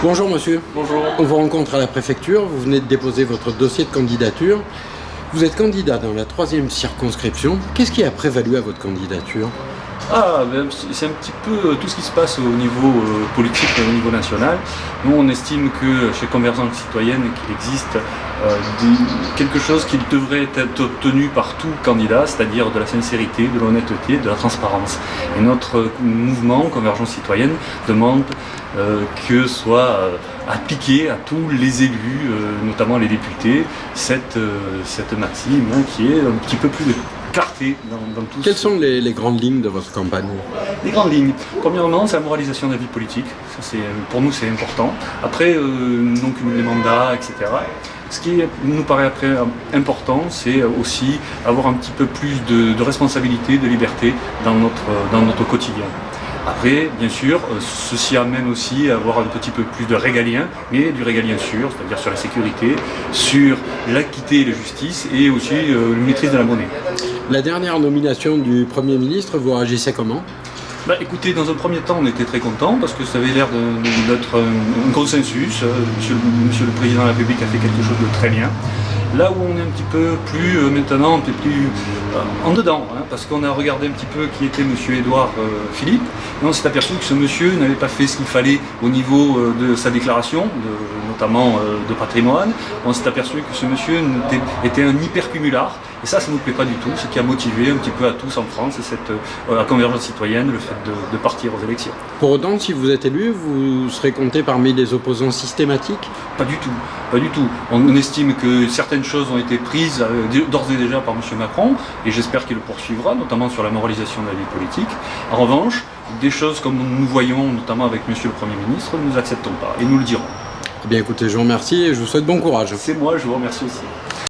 Bonjour monsieur. Bonjour. On vous rencontre à la préfecture, vous venez de déposer votre dossier de candidature. Vous êtes candidat dans la 3e circonscription. Qu'est-ce qui a prévalu à votre candidature ? C'est un petit peu tout ce qui se passe au niveau politique et au niveau national. Nous, on estime que chez Convergence Citoyenne, qu'il existe quelque chose qui devrait être obtenu par tout candidat, c'est-à-dire de la sincérité, de l'honnêteté, de la transparence. Et notre mouvement, Convergence Citoyenne, demande que soit appliquée à tous les élus, notamment les députés, cette maxime qui est un petit peu plus de clarté dans tout. Quelles sont les grandes lignes de votre campagne ? Les grandes lignes. Premièrement, c'est la moralisation de la vie politique. Ça, pour nous, c'est important. Après, non cumul des mandats, etc. Ce qui nous paraît après important, c'est aussi avoir un petit peu plus de responsabilité, de liberté dans notre quotidien. Après, bien sûr, ceci amène aussi à avoir un petit peu plus de régalien, mais du régalien sûr, c'est-à-dire sur la sécurité, sur l'équité et la justice, et aussi une maîtrise de la monnaie. La dernière nomination du Premier ministre, vous réagissez comment ? Écoutez, dans un premier temps, on était très contents parce que ça avait l'air d'être un consensus. Monsieur le Président de la République a fait quelque chose de très bien. Là où on est un petit peu plus maintenant, un peu plus en dedans, parce qu'on a regardé un petit peu qui était monsieur Édouard Philippe, et on s'est aperçu que ce monsieur n'avait pas fait ce qu'il fallait au niveau de sa déclaration, notamment de patrimoine. On s'est aperçu que ce monsieur était un hypercumulard, et ça ne nous plaît pas du tout, ce qui a motivé un petit peu à tous en France la Convergence Citoyenne, le fait de partir aux élections. Pour autant, si vous êtes élu, vous serez compté parmi les opposants systématiques ? Pas du tout, pas du tout. On estime que certaines choses ont été prises d'ores et déjà par M. Macron, et j'espère qu'il le poursuivra, notamment sur la moralisation de la vie politique. En revanche, des choses comme nous voyons, notamment avec M. le Premier ministre, nous n'acceptons pas, et nous le dirons. Eh bien écoutez, je vous remercie et je vous souhaite bon courage. C'est moi, je vous remercie aussi.